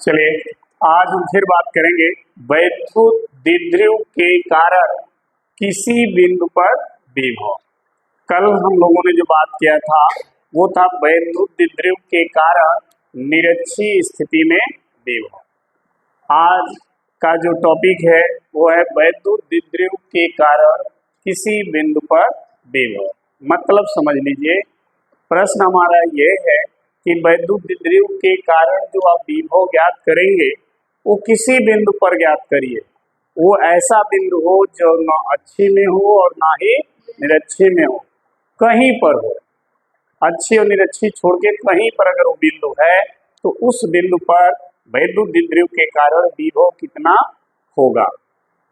चलिए आज हम फिर बात करेंगे वैद्युत द्विध्रुव के कारण किसी बिंदु पर विभव। कल हम लोगों ने जो बात किया था वो था वैद्युत द्विध्रुव के कारण निरक्षीय स्थिति में विभव। आज का जो टॉपिक है वो है वैद्युत द्विध्रुव के कारण किसी बिंदु पर विभव। मतलब समझ लीजिए, प्रश्न हमारा ये है कि वैद्युत द्विध्रुव के कारण जो आप विभव ज्ञात करेंगे वो किसी बिंदु पर ज्ञात करिए। वो ऐसा बिंदु हो जो न अक्षीय में हो और ना ही निरक्षीय में हो, कहीं पर हो। अक्षीय और निरक्षीय छोड़ के कहीं पर अगर वो बिंदु है तो उस बिंदु पर वैद्युत द्विध्रुव के कारण विभव कितना होगा।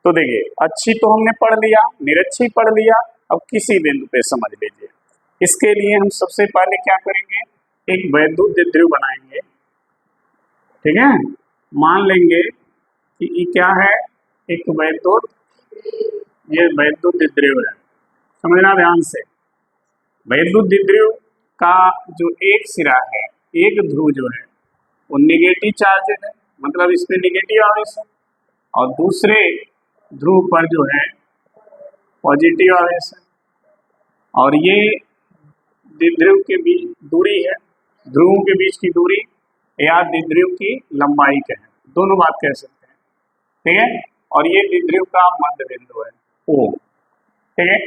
तो देखिए, अक्षीय तो हमने पढ़ लिया, निरक्षीय पढ़ लिया, अब किसी बिंदु पे समझ लीजिए। इसके लिए हम सबसे पहले क्या करेंगे, एक वैद्युत द्विध्रुव बनाएंगे। ठीक है, मान लेंगे कि ये क्या है, एक वैद्युत, ये वैद्युत द्विध्रुव है। समझना ध्यान से, वैद्युत द्विध्रुव का जो एक सिरा है, एक ध्रुव जो है वो निगेटिव चार्जेड है, मतलब इसमें निगेटिव आवेश है, और दूसरे ध्रुव पर जो है पॉजिटिव आवेश है। और ये द्विध्रुव के बीच दूरी है, ध्रुवों के बीच की दूरी या द्विध्रुव की लंबाई का है, दोनों बात कह सकते हैं। ठीक है, और ये द्विध्रुव का मध्य बिंदु है O। ठीक है,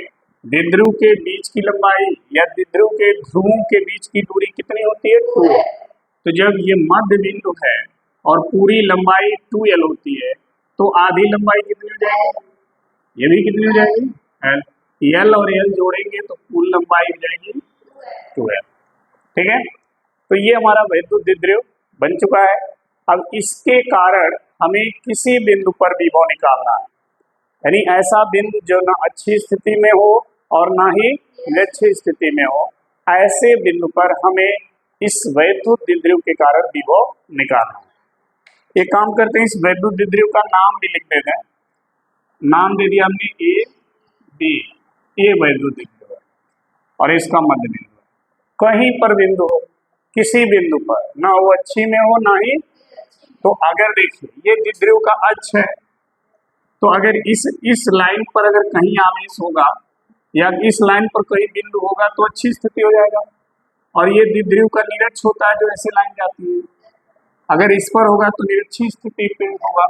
द्विध्रुव के बीच की लंबाई या द्विध्रुव के ध्रुवों के बीच की दूरी कितनी होती है, 2। तो जब ये मध्य बिंदु है और पूरी लंबाई 2l होती है तो आधी लंबाई कितनी हो जाएगी, ये भी कितनी हो जाएगी, l और l जोड़ेंगे तो कुल लंबाई हो जाएगी 2l। ठीक है, तो ये हमारा वैद्युत द्विध्रुव बन चुका है। अब इसके कारण हमें किसी बिंदु पर विभव निकालना है, यानी ऐसा बिंदु जो ना अच्छी स्थिति में हो और ना ही निरक्षीय स्थिति में हो, ऐसे बिंदु पर हमें इस वैद्युत द्विध्रुव के कारण विभव निकालना है। एक काम करते हैं, इस वैद्युत द्विध्रुव का नाम भी लिख देते हैं। नाम दे दिया हमने ए बी, ये वैद्युत द्विध्रुव है और इसका मध्य बिंदु है। कहीं पर बिंदु हो, किसी बिंदु पर, ना वो अक्षीय में हो ना ही, तो अगर देखिए ये द्विध्रुव का अक्ष है, तो अगर इस लाइन पर अगर कहीं आवेश होगा या इस लाइन पर कहीं बिंदु होगा तो अच्छी स्थिति हो जाएगा। और ये द्विध्रुव का निरक्ष होता है जो ऐसे लाइन जाती है, अगर इस पर होगा तो निरक्षीय स्थिति पे होगा।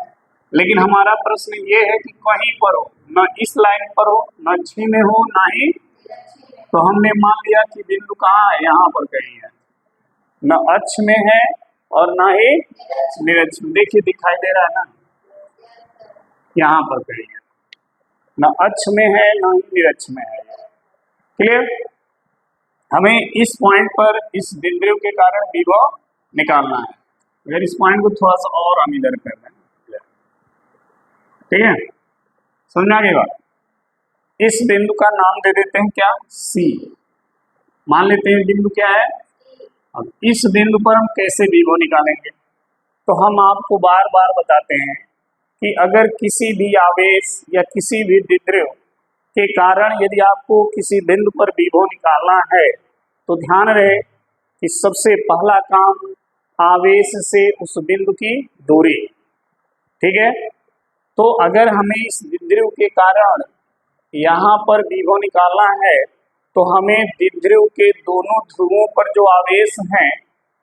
लेकिन हमारा प्रश्न ये है कि कहीं पर हो, न इस लाइन पर हो, न अक्षीय में हो ना ही, तो हमने मान लिया कि बिंदु कहाँ है, यहाँ पर कहीं है, न अक्ष में है और ना ही निरक्ष में। देखिए दिखाई दे रहा है ना, यहाँ पर कहीं है, न अक्ष में है ना ही निरक्ष में है। क्लियर, हमें इस पॉइंट पर इस द्विध्रुव के कारण विभव निकालना है। अगर इस पॉइंट को थोड़ा सा और हम इधर कर दें, ठीक है, समझना के बाद इस बिंदु का नाम दे देते हैं क्या, C। मान लेते हैं बिंदु क्या है। अब इस बिंदु पर हम कैसे विभव निकालेंगे, तो हम आपको बार बार बताते हैं कि अगर किसी भी आवेश या किसी भी द्विध्रुव के कारण यदि आपको किसी बिंदु पर विभव निकालना है तो ध्यान रहे कि सबसे पहला काम आवेश से उस बिंदु की दूरी। ठीक है, तो अगर हमें इस द्विध्रुव के कारण यहाँ पर विभव निकालना है तो हमें द्विध्रुव के दोनों ध्रुवों पर जो आवेश हैं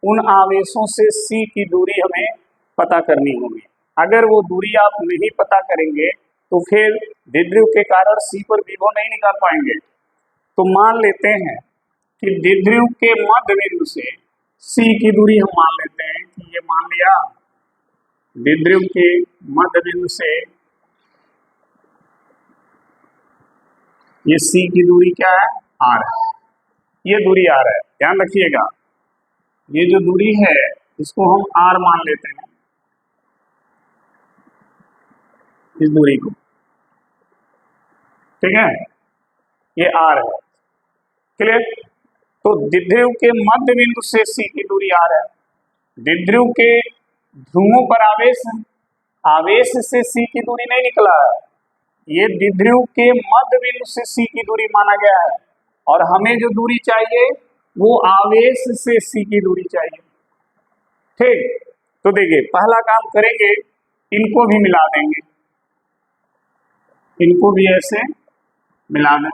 उन आवेशों से C की दूरी हमें पता करनी होगी। अगर वो दूरी आप नहीं पता करेंगे तो फिर द्विध्रुव के कारण C पर विभव नहीं निकाल पाएंगे। तो मान लेते हैं कि द्विध्रुव के मध्य बिंदु से C की दूरी हम मान लेते हैं कि ये मान लिया द्विध्रुव के मध्य बिंदु से ये C की दूरी क्या है, R है। ये दूरी R है, ध्यान रखिएगा, ये जो दूरी है इसको हम R मान लेते हैं, इस दूरी को। ठीक है, ये R है। क्लियर, तो द्विध्रुव के मध्य बिंदु से C की दूरी R है। द्विध्रुव के ध्रुवों पर आवेश है, आवेश से C की दूरी नहीं निकला है, ये द्विध्रुव के मध्य बिंदु से C की दूरी माना गया है। और हमें जो दूरी चाहिए वो आवेश से C की दूरी चाहिए। ठीक, तो देखिए पहला काम करेंगे, इनको भी मिला देंगे, इनको भी ऐसे मिला दें,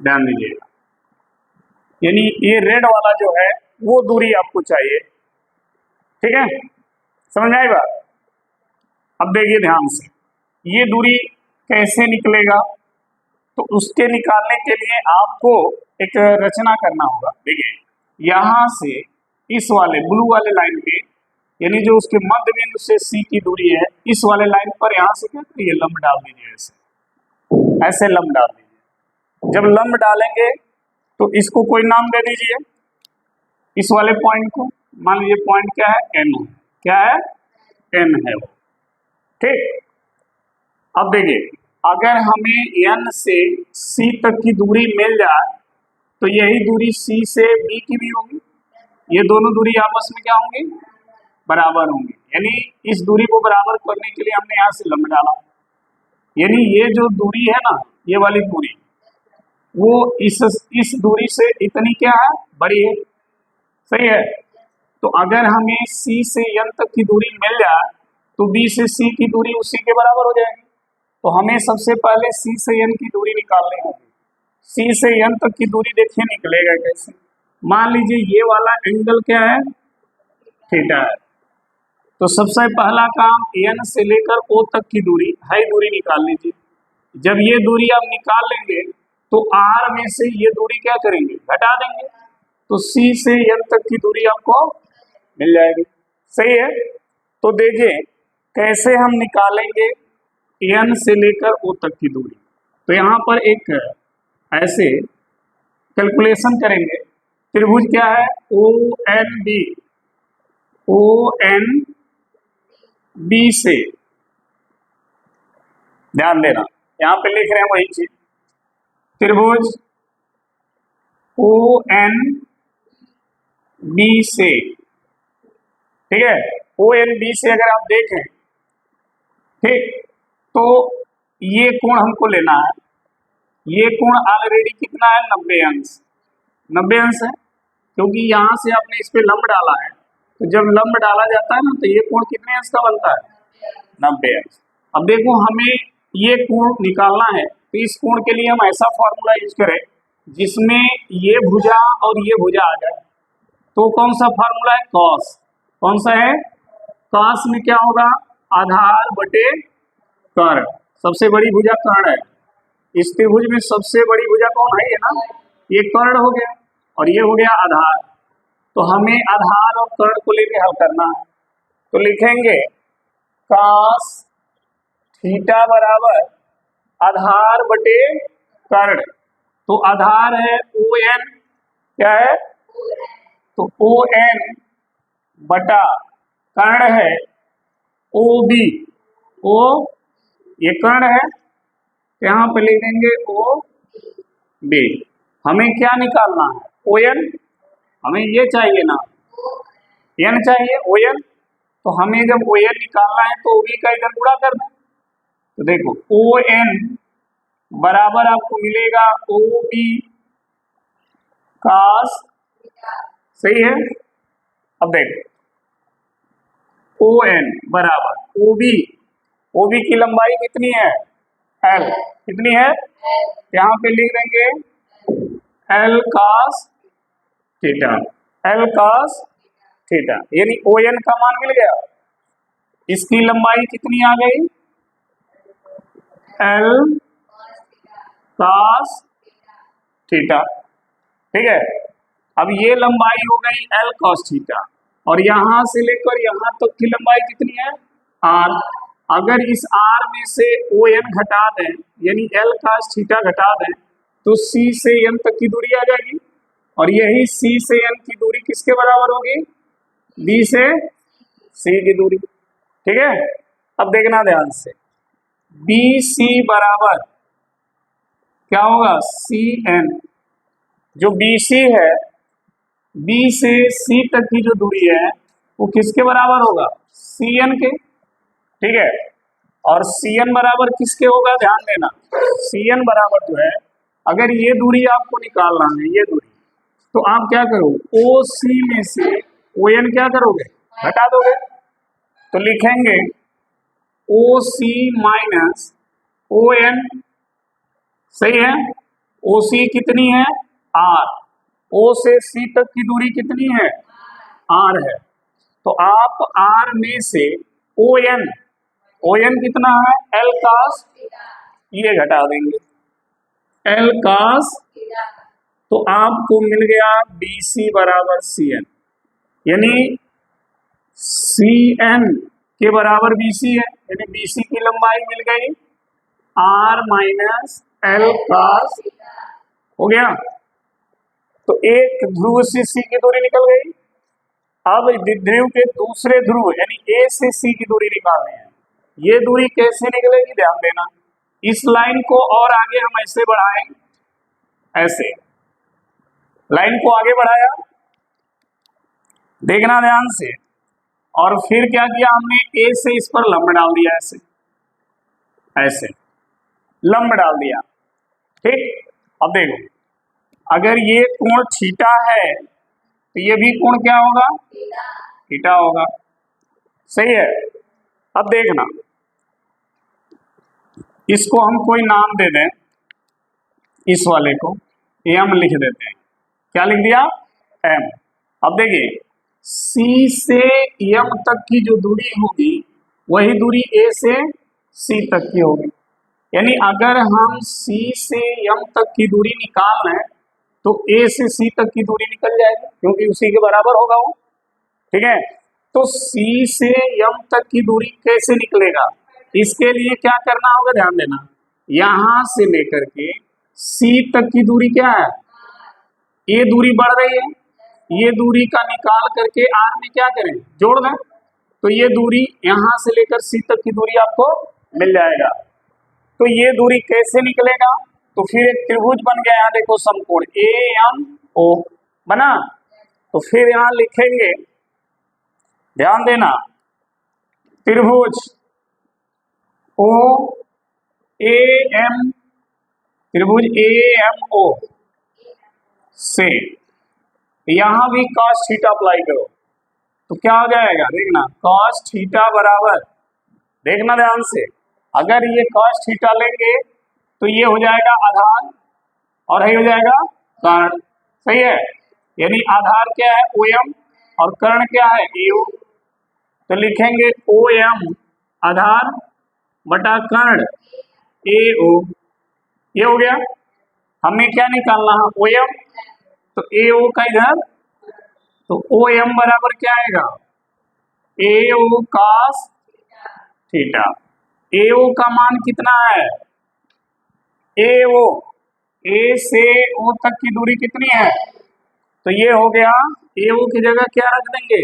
ध्यान दीजिएगा। यानी ये रेड वाला जो है वो दूरी आपको चाहिए, ठीक है, समझ में आई बात। अब देखिए ध्यान से, ये दूरी कैसे निकलेगा, तो उसके निकालने के लिए आपको एक रचना करना होगा। देखिए यहाँ से इस वाले ब्लू वाले लाइन पे, यानी जो उसके मध्य बिंदु से सी की दूरी है, इस वाले लाइन पर यहाँ से क्या करिए, लंब डाल दीजिए, ऐसे ऐसे लंब डाल दीजिए। जब लंब डालेंगे तो इसको कोई नाम दे दीजिए, इस वाले पॉइंट को मान लीजिए पॉइंट क्या है, एन है, क्या है, एन है वो, ठीक। अब देखिए अगर हमें एन से सी तक की दूरी मिल जाए तो यही दूरी सी से बी की भी होगी, ये दोनों दूरी आपस में क्या होंगी, बराबर होंगी। यानी इस दूरी को बराबर करने के लिए हमने यहाँ से लंब डाला, यानी ये जो दूरी है ना, ये वाली दूरी वो इस दूरी से इतनी क्या है, बड़ी है, सही है। तो अगर हमें सी से एन तक की दूरी मिल जाए तो बी से सी की दूरी उसी के बराबर हो जाएगी। तो हमें सबसे पहले सी से एन की दूरी निकालनी होगी। सी से एन तक की दूरी देखिए निकलेगा कैसे, मान लीजिए ये वाला एंगल क्या है, थीटा है। तो सबसे पहला काम एन से लेकर ओ तक की दूरी हाई दूरी निकाल लीजिए। जब ये दूरी आप निकाल लेंगे तो आर में से ये दूरी क्या करेंगे, घटा देंगे, तो सी से एन तक की दूरी आपको मिल जाएगी, सही है। तो देखिए कैसे हम निकालेंगे एन से लेकर ओ तक की दूरी। तो यहाँ पर एक ऐसे कैलकुलेशन करेंगे, त्रिभुज क्या है, O N B, O N B से, ध्यान देना यहाँ पे लिख रहे हैं वही चीज, त्रिभुज ओ एन बी से, ठीक है, ओ एन बी से अगर आप देखें, ठीक, तो ये कोण हमको लेना है, ये कोण ऑलरेडी कितना है, 90 अंश, 90 अंश है, क्योंकि यहाँ से आपने इस पे लंब डाला है, तो जब लंब डाला जाता है ना तो ये कोण कितने अंश का बनता है, 90 अंश। अब देखो हमें ये कोण निकालना है, तो इस कोण के लिए हम ऐसा फॉर्मूला यूज करें जिसमें ये भुजा और ये भुजा आ जाए। तो कौन सा फॉर्मूला है, कॉस, कौन सा है, कॉस में क्या होगा, आधार बटे कर्ण, सबसे बड़ी भुजा कर्ण है, इस त्रिभुज में सबसे बड़ी भुजा कौन है ना, ये कर्ण हो गया और ये हो गया आधार। तो हमें आधार और कर्ण को लेकर हल करना है, तो लिखेंगे cos थीटा बराबर आधार बटे कर्ण। तो आधार है ओ एन, क्या है, तो ओ एन बटा कर्ण है ओ बी, ओ ये कर्ण है, तो यहाँ पे लिख देंगे ओ बी। हमें क्या निकालना है, ओ एन, हमें ये चाहिए ना, एन चाहिए, ओ एन। तो हमें जब ओ एन निकालना है तो ओ बी का इधर गुणा कर दें, तो देखो ओ एन बराबर आपको मिलेगा ओ बी कास, सही है। अब देखो ओ एन बराबर ओ बी, ओ बी की लंबाई कितनी है, एल, कितनी है, यहाँ पे लिख देंगे L cos theta, L cos theta, यानी ओ एन का मान मिल गया। इसकी लंबाई कितनी आ गई, एल कास थीटा, ठीक है। अब ये लंबाई हो गई एल कॉस थीटा, और यहां से लेकर यहां तक की लंबाई कितनी है, आर। अगर इस आर में से ओ एन घटा दें, यानी एल कॉस थीटा घटा दें, तो सी से एन तक की दूरी आ जाएगी, और यही सी से एन की दूरी किसके बराबर होगी, बी से सी की दूरी, ठीक है। अब देखना ध्यान से, बी सी बराबर क्या होगा, सी एन, जो बी सी है, बी से सी तक की जो दूरी है वो किसके बराबर होगा, सी एन के, ठीक है। और सी एन बराबर किसके होगा, ध्यान देना, सी एन बराबर जो है, अगर ये दूरी आपको निकालना है, ये दूरी, तो आप क्या करो, ओ सी में से ओ एन क्या करोगे, घटा दोगे। तो लिखेंगे ओ सी माइनस ओ एन, सही है। ओ सी कितनी है, आर। ओ से सी तक की दूरी कितनी है, आर है। तो आप आर में से ओ एन कितना है, एल कास, ये घटा देंगे, एल कास। तो आपको मिल गया बी सी बराबर सी एन, यानी सी एन के बराबर बी सी है, यानी बी सी की लंबाई मिल गई आर माइनस एल कास, हो गया। तो एक ध्रुव से सी की दूरी निकल गई। अब द्विध्रुव के दूसरे ध्रुव यानी ए से सी की दूरी निकालनी है। ये दूरी कैसे निकलेगी, ध्यान देना। इस लाइन को और आगे हम ऐसे बढ़ाएं, ऐसे लाइन को आगे बढ़ाया, देखना ध्यान से, और फिर क्या किया हमने, ए से इस पर लंब डाल दिया, ऐसे ऐसे लंब डाल दिया, ठीक। अब देखो, अगर ये कोण थीटा है तो ये भी कोण क्या होगा, थीटा होगा, सही है। अब देखना, इसको हम कोई नाम दे दें, इस वाले को एम लिख देते हैं। क्या लिख दिया, एम। अब देखिए, सी से एम तक की जो दूरी होगी वही दूरी ए से सी तक की होगी। यानी अगर हम सी से एम तक की दूरी निकाल लें तो ए से सी तक की दूरी निकल जाएगी, क्योंकि उसी के बराबर होगा वो, ठीक है। तो सी से एम तक की दूरी कैसे निकलेगा, इसके लिए क्या करना होगा, ध्यान देना। यहां से लेकर के सी तक की दूरी क्या है, ये दूरी बढ़ रही है, ये दूरी का निकाल करके आर में क्या करें, जोड़ दें, तो ये दूरी यहां से लेकर सी तक की दूरी आपको मिल जाएगा। तो ये दूरी कैसे निकलेगा, तो फिर एक त्रिभुज बन गया, यहाँ देखो समकोण ए एम ओ बना। तो फिर यहां लिखेंगे, ध्यान देना, त्रिभुज ओ ए एम, त्रिभुज ए एम ओ से यहां भी cos थीटा अप्लाई करो, तो क्या हो जाएगा, देखना cos थीटा बराबर, देखना ध्यान से, अगर ये cos थीटा लेंगे तो ये हो जाएगा आधार और ये हो जाएगा कर्ण, सही है। यानी आधार क्या है, ओ एम, और कर्ण क्या है, ए ओ। तो लिखेंगे ओ एम आधार बटा कर्ण ए ओ, ये हो गया। हमें क्या निकालना है, ओ एम, तो ए ओ का इधर, तो ओ एम बराबर क्या आएगा, ए ओ कास थीटा। ए ओ का मान कितना है, ए ओ, ए से ओ तक की दूरी कितनी है, तो ये हो गया, ए ओ की जगह क्या रख देंगे,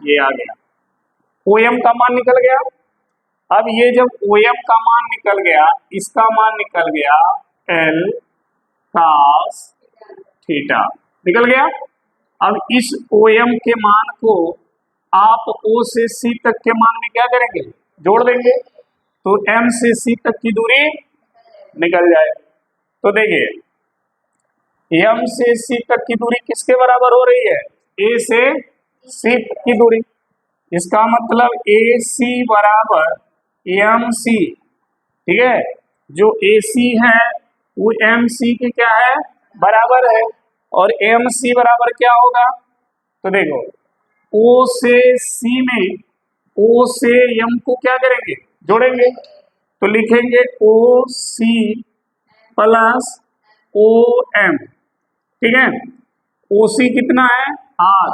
ये आ गया, ओ एम का मान निकल गया। अब ये जब ओ एम का मान निकल गया, इसका मान निकल गया एल कास थीटा, निकल गया। अब इस ओ एम के मान को आप ओ से सी तक के मान में क्या करेंगे, जोड़ देंगे, तो एम से सी तक की दूरी निकल जाए। तो देखिए, एम से सी तक की दूरी किसके बराबर हो रही है, ए से सी तक की दूरी। इसका मतलब ए सी बराबर एम सी, ठीक है। जो ए सी है वो एम सी के क्या है, बराबर है, और एम सी बराबर क्या होगा, तो देखो ओ से सी में ओ से एम को क्या करेंगे, जोड़ेंगे, तो लिखेंगे ओ सी प्लस ओ एम, ठीक है। ओ सी कितना है, आर,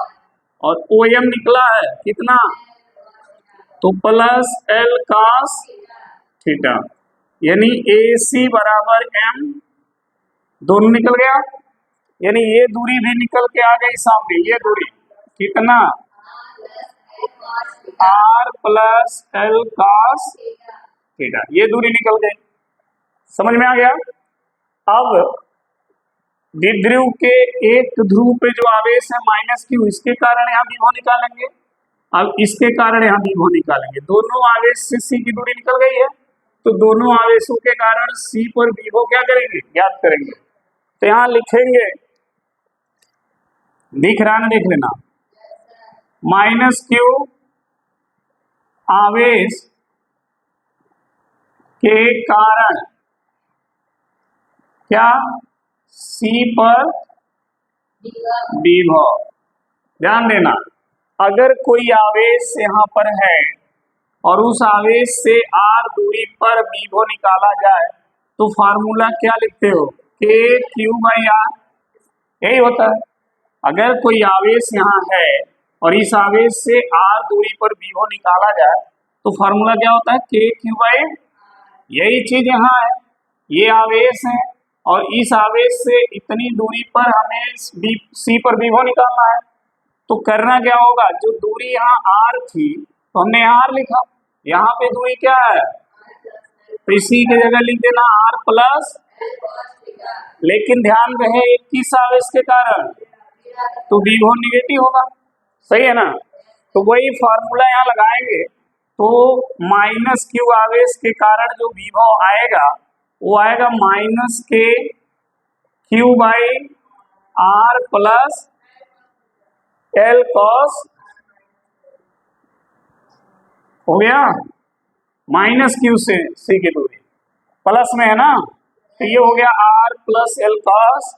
और ओ एम निकला है कितना, तो प्लस एल कास थीटा, यानी ए सी बराबर एम, दोनों निकल गया। यानी ये दूरी भी निकल के आ गई सामने, ये दूरी कितना, R plus L cos theta, ये दूरी निकल गई, समझ में आ गया। अब द्विध्रुव के एक ध्रुव पे जो आवेश है माइनस क्यू, इसके कारण यहाँ विभव निकालेंगे, अब इसके कारण यहाँ विभव निकालेंगे। दोनों आवेश से सी की दूरी निकल गई है, तो दोनों आवेशों के कारण सी पर विभव क्या करेंगे, ज्ञात करेंगे। तो यहाँ लिखेंगे, दिख रहा है ना, देख लेना, माइनस क्यू आवेश के कारण क्या C पर विभव। ध्यान देना, अगर कोई आवेश यहाँ पर है और उस आवेश से r दूरी पर विभव निकाला जाए तो फार्मूला क्या लिखते हो, K Q बाई R, यही होता है। अगर कोई आवेश यहाँ है और इस आवेश से r दूरी पर विभव निकाला जाए तो फार्मूला क्या होता है, K Q बाई। यही चीज यहाँ है, ये आवेश है और इस आवेश से इतनी दूरी पर हमें C पर विभव निकालना है। तो करना क्या होगा, जो दूरी यहाँ r थी तो हमने r लिखा, यहाँ पे दूरी क्या है, तो इसी की जगह लिख देना r प्लस, लेकिन ध्यान रहे किस आवेश के कारण, तो विभव निगेटिव होगा, सही है ना। तो वही फार्मूला यहाँ लगाएंगे तो माइनस क्यू आवेश के कारण जो विभव आएगा वो आएगा minus K Q by R plus L cos, हो गया, माइनस क्यू से सी की दूरी प्लस में है ना, तो ये हो गया R plus L cos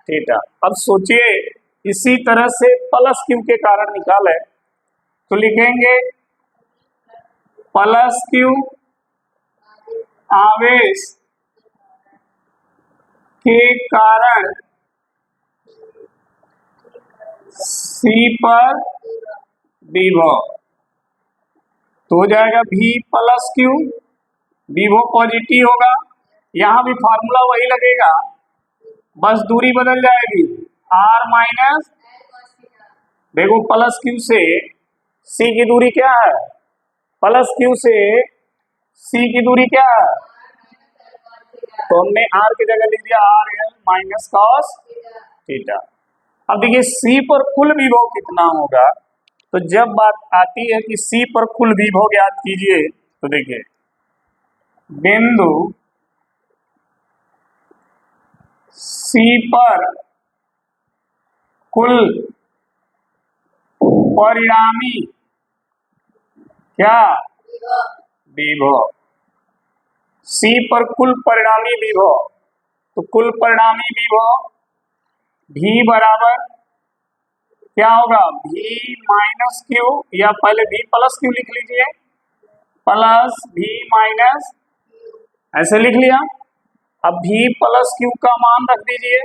theta. अब सोचिए इसी तरह से प्लस क्यू के कारण निकाले तो लिखेंगे प्लस क्यू आवेश के कारण C पर विभव, तो हो जाएगा V प्लस क्यू, विभव पॉजिटिव होगा, यहाँ भी फार्मूला वही लगेगा, बस दूरी बदल जाएगी, R माइनस, देखो प्लस क्यू से C की दूरी क्या है, प्लस क्यू से C की दूरी क्या है, तो हमने R की जगह लिख दिया R L minus cos theta. अब देखिए C पर कुल विभव कितना होगा, तो जब बात आती है कि C पर कुल विभव ज्ञात कीजिए तो देखिए बिंदु C पर कुल परिणामी क्या विभव, C पर कुल परिणामी विभव, तो कुल परिणामी विभव V बराबर क्या होगा, V माइनस क्यू, या पहले V प्लस क्यू लिख लीजिए, प्लस V माइनस, ऐसे लिख लिया। अब V प्लस क्यू का मान रख दीजिए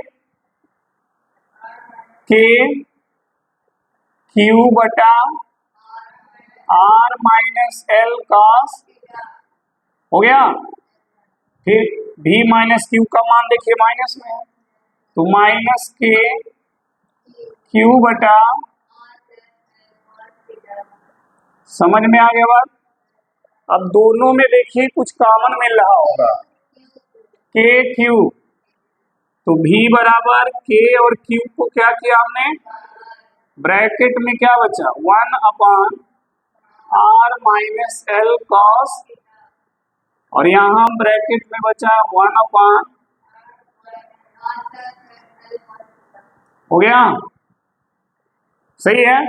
K Q बटा R माइनस एल कॉस, हो गया। फिर V माइनस क्यू का मान देखिए माइनस में है, तो माइनस के क्यू बटा, समझ में आ गया बात। अब दोनों में देखिए कुछ कॉमन मिल रहा होगा, के क्यू, तो V बराबर K और Q को क्या किया हमने, ब्रैकेट में क्या बचा, 1 अपान R माइनस एल कॉस, और यहाँ ब्रैकेट में बचा 1 अपान, हो गया, सही है।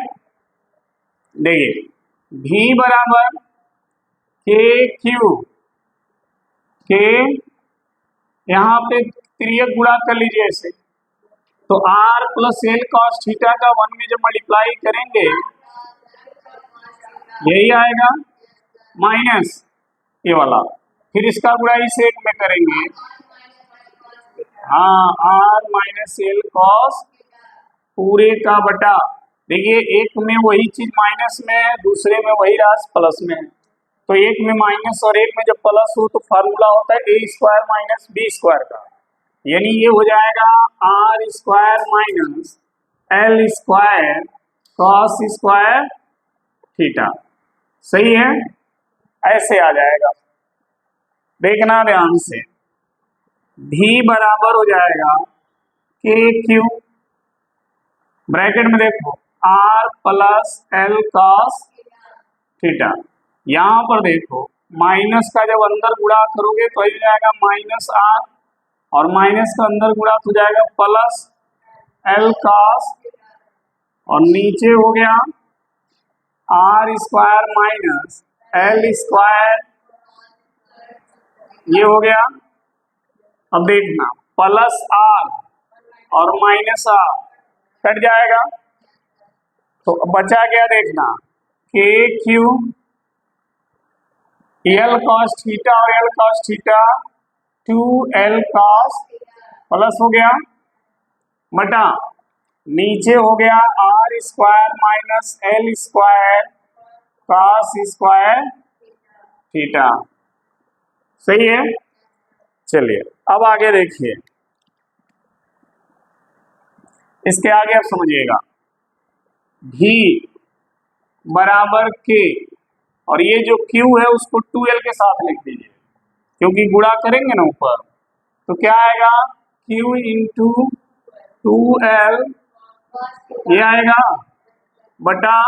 देखिए V बराबर के क्यू, के यहाँ पे तिर्यक गुणा कर लीजिए ऐसे, तो R plus L cos theta का 1 में जब मल्टीप्लाई करेंगे यही आएगा माइनस ये वाला, फिर इसका गुणा इस एक में करेंगे, हाँ R माइनस एल कॉस पूरे का बटा, देखिए एक में वही चीज माइनस में है, दूसरे में वही राशि प्लस में है, तो एक में माइनस और एक में जब प्लस हो तो फार्मूला होता है A square minus B square का, यानी ये हो जाएगा R square minus L square cos square theta, सही है, ऐसे आ जाएगा। देखना ध्यान से, भी बराबर हो जाएगा के क्यू, ब्रैकेट में देखो R plus L cos theta, यहाँ पर देखो माइनस का जब अंदर गुणा करोगे तो हो जाएगा माइनस आर, और माइनस का अंदर गुणा हो जाएगा प्लस एल कॉस, और नीचे हो गया R square minus L square, ये हो गया। अब देखना प्लस आर और माइनस आर कट जाएगा, तो बचा क्या देखना, K Q L cos theta और L cos theta 2l cos plus हो गया बटा नीचे हो गया R square minus L square cos square theta. सही है। चलिए अब आगे देखिए, इसके आगे आप समझिएगा भी बराबर के, और ये जो Q है उसको 2l के साथ लिख दीजिए क्योंकि गुणा करेंगे ना ऊपर, तो क्या आएगा Q इंटू 2l, ये आएगा बटा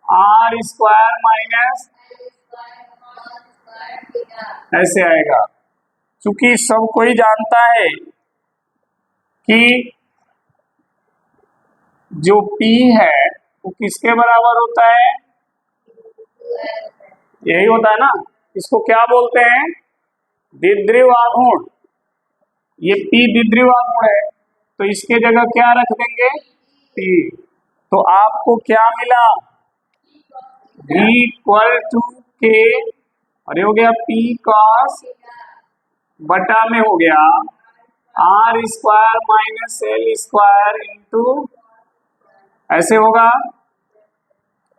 आर स्क्वायर माइनस ऐसे आएगा। क्योंकि सब कोई जानता है कि जो P है वो किसके बराबर होता है, यही होता है ना, इसको क्या बोलते हैं, द्विध्रुव आघूर्ण। ये P द्विध्रुव आघूर्ण है तो इसके जगह क्या रख देंगे, P। तो आपको क्या मिला, V इक्वल टू K, और ये हो गया P cos बटा में हो गया R square minus L square into, ऐसे होगा।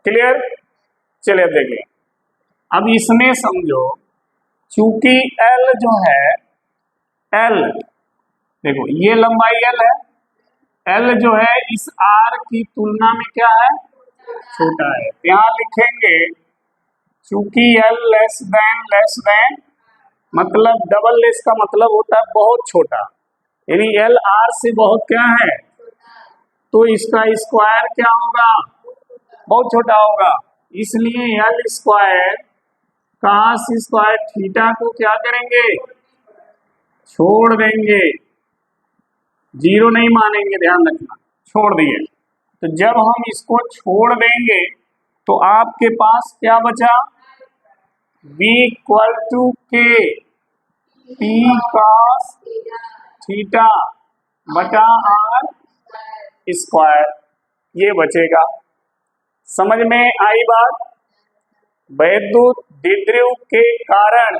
क्लियर। चलिए अब देखिए, अब इसमें समझो चूंकि L जो है, L देखो ये लंबाई L है, L जो है इस R की तुलना में क्या है, छोटा है। यहाँ लिखेंगे चूंकि L लेस देन मतलब डबल लेस का मतलब होता है बहुत छोटा, यानी L R से बहुत क्या है, तो इसका स्क्वायर क्या होगा, बहुत छोटा होगा। इसलिए L square cos square theta को क्या करेंगे, छोड़ देंगे, जीरो नहीं मानेंगे, ध्यान रखना, छोड़ दिए। तो जब हम इसको छोड़ देंगे तो आपके पास क्या बचा, V equal to K P cos theta बटा आर स्क्वायर, ये बचेगा। समझ में आई बात। वैद्युत द्विध्रुव के कारण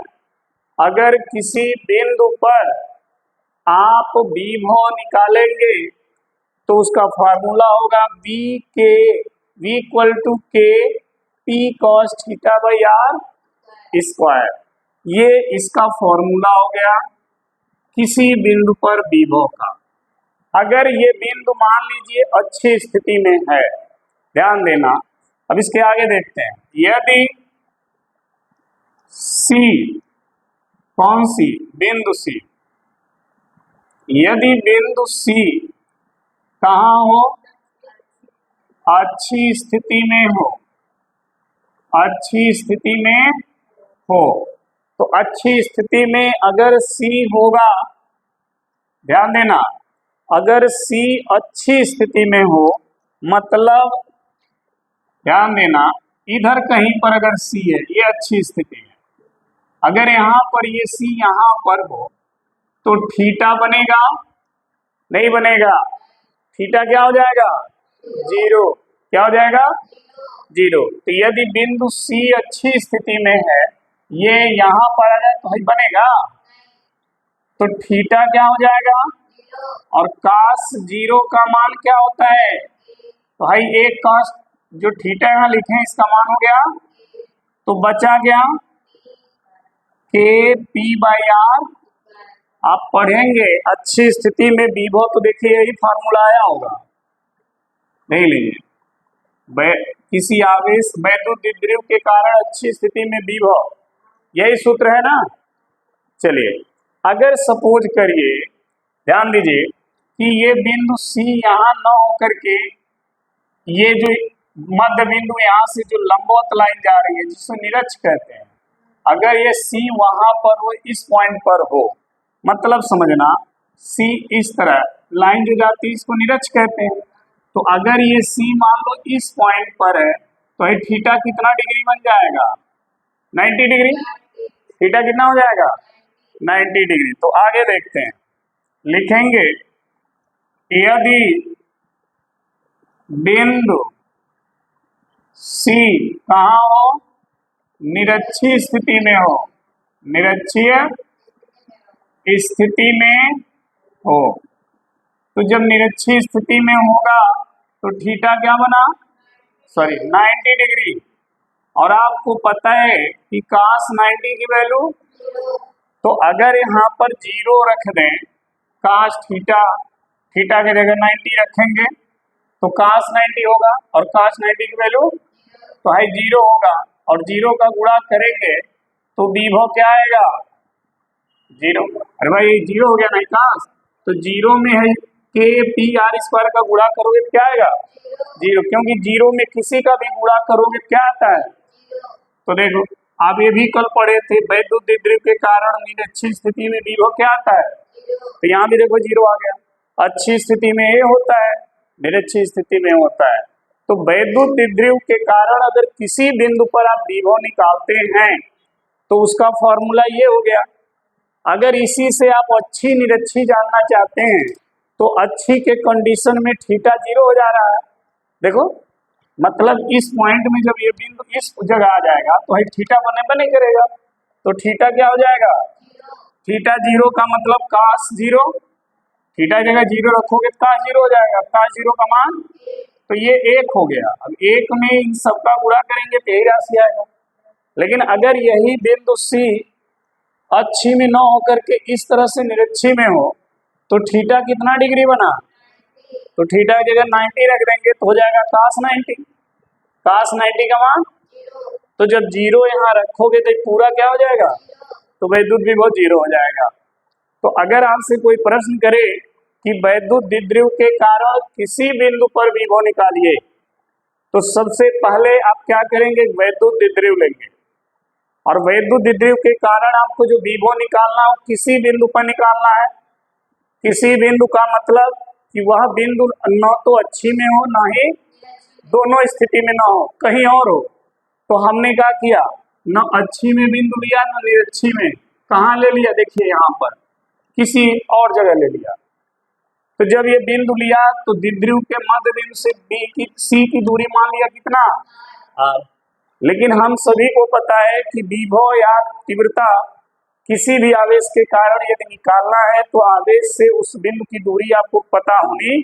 अगर किसी बिंदु पर आप विभव निकालेंगे तो उसका फार्मूला होगा V equal to K P cos theta by R square. ये इसका फॉर्मूला हो गया किसी बिंदु पर विभव का। अगर ये बिंदु मान लीजिए अच्छी स्थिति में है, ध्यान देना। अब इसके आगे देखते हैं, यदि C, कौन सी, बिंदु C, यदि बिंदु C कहाँ हो, अच्छी स्थिति में हो, अच्छी स्थिति में हो, तो अच्छी स्थिति में अगर C होगा, ध्यान देना, अगर C अच्छी स्थिति में हो मतलब, ध्यान देना, इधर कहीं पर अगर C है, ये अच्छी स्थिति है, अगर यहाँ पर ये C यहाँ पर हो तो थीटा बनेगा, नहीं बनेगा, थीटा क्या हो जाएगा, जीरो। क्या हो जाएगा, जीरो। तो यदि बिंदु C अच्छी स्थिति में है, ये यहाँ पर आ जाए तो ही बनेगा, तो थीटा क्या हो जाएगा, और कास जीरो का मान क्या होता है, तो भाई एक कास जो थीटा यहाँ लिखे हैं इसका मान हो गया, तो बचा गया के P बाई आर। आप पढ़ेंगे अच्छी स्थिति में विभव, तो देखिए यही फार्मूला आया होगा, नहीं लीजिए, किसी आवेश वैद्युत द्विध्रुव के कारण अच्छी स्थिति में विभव, यही सूत्र है ना। चलिए अगर सपोज करिए, ध्यान दीजिए कि ये बिंदु C यहाँ न होकर के ये जो मध्य बिंदु यहाँ से जो लंबवत लाइन जा रही है जिसको निरक्ष कहते हैं, अगर ये C वहां पर हो, इस पॉइंट पर हो, मतलब समझना C इस तरह लाइन जो जाती है इसको निरक्ष कहते हैं। तो अगर ये C मान लो इस पॉइंट पर है तो ये थीटा कितना डिग्री बन जाएगा? 90 डिग्री। थीटा कितना हो जाएगा? 90 डिग्री। तो आगे देखते हैं, लिखेंगे यदि बिंदु C कहाँ हो? निरक्षीय स्थिति में हो। निरक्षीय स्थिति में हो। तो जब निरक्षीय स्थिति में होगा तो थीटा क्या बना? 90 डिग्री। और आपको पता है कि cos 90 की वैल्यू, तो अगर यहाँ पर 0 रख दें, cos थीटा, थीटा की जगह 90 रखेंगे तो cos 90 होगा और cos 90 की वैल्यू तो है 0 होगा, और 0 का गुणा करेंगे तो विभव क्या आएगा? 0। अरे भाई 0 हो गया नहीं cos, तो 0 में है के पी आर स्क्वायर का गुणा करोगे क्या आएगा? 0, क्योंकि 0 में किसी का भी गुणा करोगे क्या आता है? तो देखो आप ये भी कल पढ़े थे, वैद्युत द्विध्रुव के कारण निरक्षीय स्थिति में विभव क्या आता है? तो यहाँ भी देखो 0 आ गया। अच्छी स्थिति में ये होता है, निरक्षीय स्थिति में होता है। तो वैद्युत द्विध्रुव के कारण अगर किसी बिंदु पर आप विभव निकालते हैं तो उसका फॉर्मूला ये हो गया। अगर इसी से आप अच्छी निरक्षीय जानना चाहते हैं तो अच्छी के कंडीशन में थीटा 0 हो जा रहा है। देखो मतलब इस पॉइंट में जब ये बिंदु इस जगह आ जाएगा तो है थीटा बने करेगा, तो थीटा क्या हो जाएगा? थीटा 0 का मतलब cos 0, थीटा जगह 0 रखोगे तो cos 0 हो जाएगा। cos 0 का मान तो ये 1 हो गया। अब 1 में इन सबका गुणा करेंगे तो यही राशि आएगा। लेकिन अगर यही बिंदु C अच्छी में न होकर के इस तरह से निरक्षीय में हो तो थीटा कितना डिग्री बना? तो थीटा की जगह 90 रख देंगे तो हो जाएगा cos 90। cos 90 का मान, तो जब 0 यहाँ रखोगे तो पूरा क्या हो जाएगा? तो वैद्युत विभव 0 हो जाएगा। तो अगर आपसे कोई प्रश्न करे कि वैद्युत द्विध्रुव के कारण किसी बिंदु पर विभव निकालिए, तो सबसे पहले आप क्या करेंगे? वैद्युत द्विध्रुव लेंगे, और वैद्युत द्विध्रुव के कारण आपको जो विभव निकालना हो किसी बिंदु पर निकालना है। किसी बिंदु का मतलब कि वह बिंदु न तो अच्छी में हो ना ही दोनों स्थिति में ना हो, कहीं और हो। तो हमने क्या किया? न अच्छी में बिंदु लिया न निरक्षी में। कहाँ ले लिया? देखिए यहाँ पर किसी और जगह ले लिया। तो जब ये बिंदु लिया तो द्विध्रुव के मध्य बिंदु से C की दूरी मान लिया कितना? लेकिन हम सभी को पता है कि विभव या तीव्रता किसी भी आवेश के कारण यदि निकालना है तो आवेश से उस बिंदु की दूरी आपको पता होनी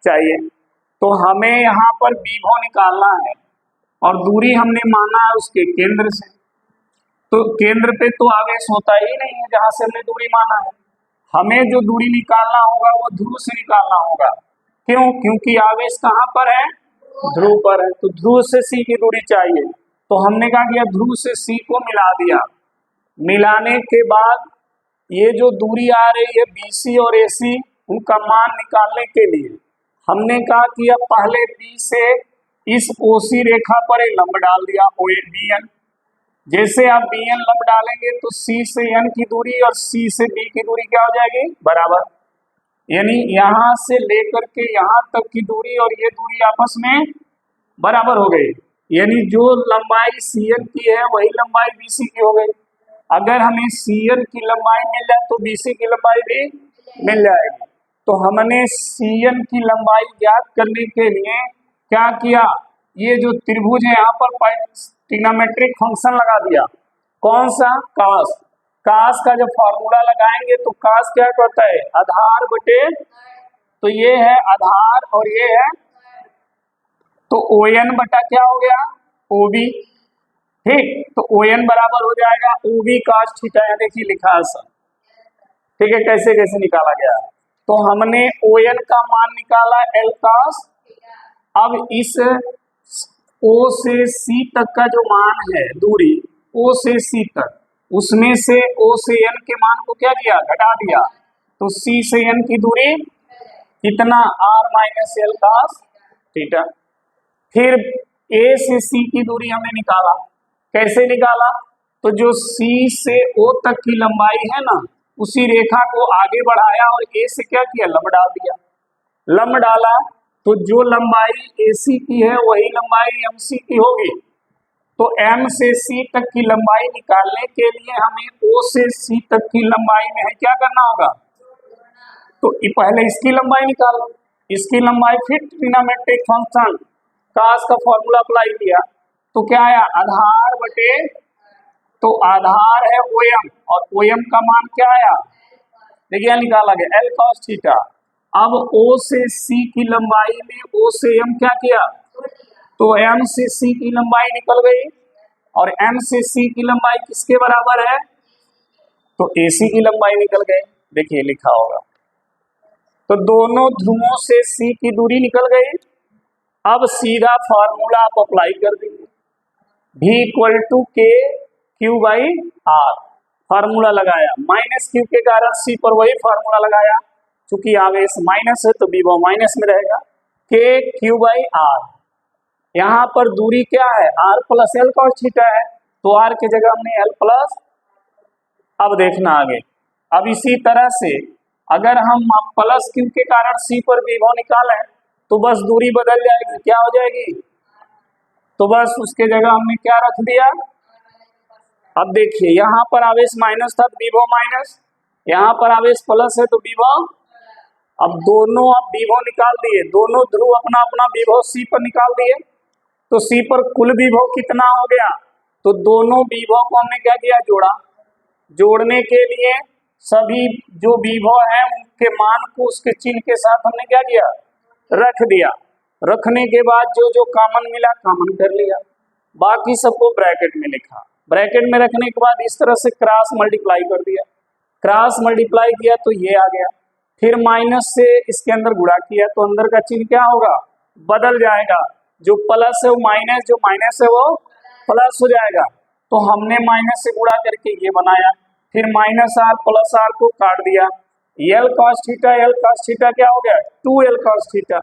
चाहिए। तो हमें यहाँ पर विभव निकालना है और दूरी हमने माना है उसके केंद्र से। तो केंद्र पे तो आवेश होता ही नहीं है जहां से हमने दूरी माना है। हमें जो दूरी निकालना होगा वो ध्रुव से निकालना होगा। क्यों? क्योंकि आवेश कहाँ पर है? ध्रुव पर है। तो ध्रुव से C की दूरी चाहिए। तो हमने क्या किया? ध्रुव से C को मिला दिया। मिलाने के बाद ये जो दूरी आ रही है BC और AC, उनका मान निकालने के लिए हमने क्या किया? पहले B से इस OC रेखा पर एक लंब डाल दिया BN। जैसे आप BN लंब डालेंगे तो C से N की दूरी और C से B की दूरी क्या हो जाएगी? बराबर। यानी यहाँ से लेकर के यहाँ तक की दूरी और ये दूरी आपस में बराबर हो गई। यानी जो लंबाई CN की है वही लंबाई BC की हो गई। अगर हमें CN की लंबाई मिल जाए तो BC की लंबाई भी मिल जाएगी। तो हमने CN की लंबाई ज्ञात करने के लिए क्या किया? ये जो त्रिभुज है यहाँ पर ट्रिग्नोमेट्रिक फंक्शन लगा दिया। कौन सा? cos। cos का जब फॉर्मूला लगाएंगे तो cos क्या करता है? आधार बटे, तो ये है आधार और ये है, तो ON बटा क्या हो गया? OB। ठीक, तो ON बराबर हो जाएगा OB cos थीटा। देखिए लिखा है सर, ठीक है, कैसे कैसे निकाला गया। तो हमने ON का मान निकाला L cos। अब इस O से C तक का जो मान है दूरी O से C तक, उसमें से O से N के मान को क्या किया? घटा दिया। तो C से N की दूरी कितना? R minus L cos theta. फिर A से C की दूरी हमने निकाला। कैसे निकाला? तो जो C से O तक की लंबाई है ना, उसी रेखा को आगे बढ़ाया और A से क्या किया? लंब डाल दिया। लंब डाला तो जो लंबाई AC की है वही लंबाई MC की होगी। तो M से C तक की लंबाई निकालने के लिए हमें O से C तक की लंबाई में है क्या करना होगा, तो पहले इसकी लंबाई निकालो, इसकी लंबाई फिर ट्रिग्नोमेट्रिक फंक्शन cos का फॉर्मूला अप्लाई किया तो क्या आया, आधार बटे, तो आधार है OM और OM का मान क्या आया, देखिए निकाला गया L cos थीटा। अब O से C की लंबाई में O से M क्या किया, तो M से C की लंबाई निकल गई और M से C की लंबाई किसके बराबर है, तो AC की लंबाई निकल गई। देखिए लिखा होगा, तो दोनों ध्रुवों से C की दूरी निकल गई। अब सीधा फार्मूला आप अप्लाई कर दीजिए, V इक्वल टू के क्यू बाई आर, फार्मूला लगाया, माइनस क्यू के कारण C पर वही फार्मूला लगाया, चूंकि आवेश माइनस है तो विभव माइनस में रहेगा, के क्यू बाई आर। यहाँ पर दूरी क्या है, R plus L cos theta है, तो R की जगह हमने L प्लस। अब देखना आगे, अब इसी तरह से अगर हम प्लस क्यू के कारण C पर विभव निकालें तो बस दूरी बदल जाएगी, क्या हो जाएगी, तो बस उसके जगह हमने क्या रख दिया। अब देखिए यहाँ पर आवेश माइनस था तो विभव माइनस, यहाँ पर आवेश प्लस है तो विभव, अब दोनों आप विभव निकाल दिए, दोनों ध्रुव अपना अपना विभव C पर निकाल दिए, तो C पर कुल विभव कितना हो गया, तो दोनों विभव को हमने क्या किया, जोड़ा। जोड़ने के लिए सभी जो विभव है उनके मान को उसके चिन्ह के साथ हमने क्या किया, रख दिया। रखने के बाद जो जो कॉमन मिला कॉमन कर लिया, बाकी सबको ब्रैकेट में लिखा। ब्रैकेट में रखने के बाद इस तरह से क्रॉस मल्टीप्लाई कर दिया, क्रॉस मल्टीप्लाई किया तो ये आ गया, फिर माइनस से इसके अंदर गुणा किया तो अंदर का चिन्ह क्या होगा, बदल जाएगा, जो प्लस है वो माइनस, जो माइनस है वो प्लस हो जाएगा। तो हमने माइनस से गुणा करके ये बनाया, फिर माइनस आर प्लस आर को काट दिया, L cos theta, L cos theta क्या हो गया, 2L cos थीटा।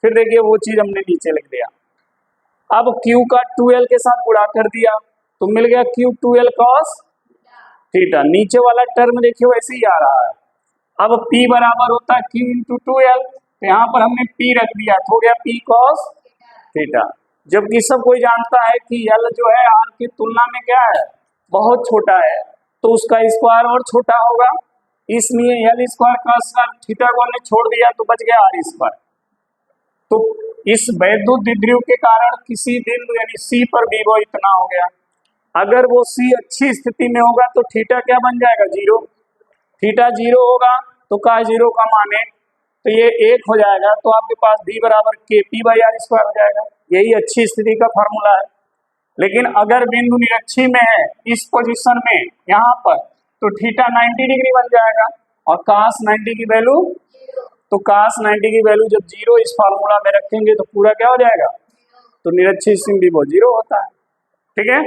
फिर देखिए वो चीज हमने नीचे लिख दिया। अब Q का 2L के साथ गुणा कर दिया तो मिल गया Q 2L cos थीटा, नीचे वाला टर्म देखिए वैसे ही आ रहा है। अब P बराबर होता है Q इंटू 2L, तो यहाँ पर हमने P रख दिया तो हो गया P cos थीटा। जबकि सब कोई जानता है कि L जो है R की तुलना में क्या है, बहुत छोटा है, तो उसका स्क्वायर और छोटा होगा, इसलिए L स्क्वायर cos थीटा को हमने छोड़ दिया तो बच गया R स्क्वायर। तो इस वैद्युत द्विध्रुव के कारण किसी बिंदु यानी C पर विभव इतना हो गया। अगर वो C अच्छी स्थिति में होगा तो थीटा क्या बन जाएगा, जीरो। थीटा जीरो होगा तो का जीरो का मान है, तो ये 1 हो जाएगा, तो आपके पास V बराबर के पी बाई आर स्क्वायर हो जाएगा। यही अच्छी स्थिति का फार्मूला है। लेकिन अगर बिंदु निरक्षी में है इस पोजीशन में यहाँ पर, तो थीटा 90 डिग्री बन जाएगा और cos 90 की वैल्यू, तो cos 90 की वैल्यू जब जीरो इस फार्मूला में रखेंगे तो पूरा क्या हो जाएगा, तो निरक्षी स्थिति विभव जीरो होता है। ठीक है,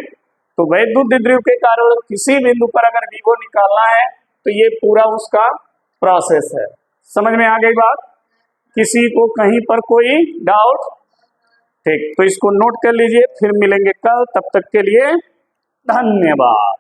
तो वैद्युत द्विध्रुव के कारण किसी बिंदु पर अगर विभव निकालना है तो ये पूरा उसका प्रोसेस है। समझ में आ गई बात, किसी को कहीं पर कोई डाउट, ठीक, तो इसको नोट कर लीजिए, फिर मिलेंगे कल, तब तक के लिए धन्यवाद।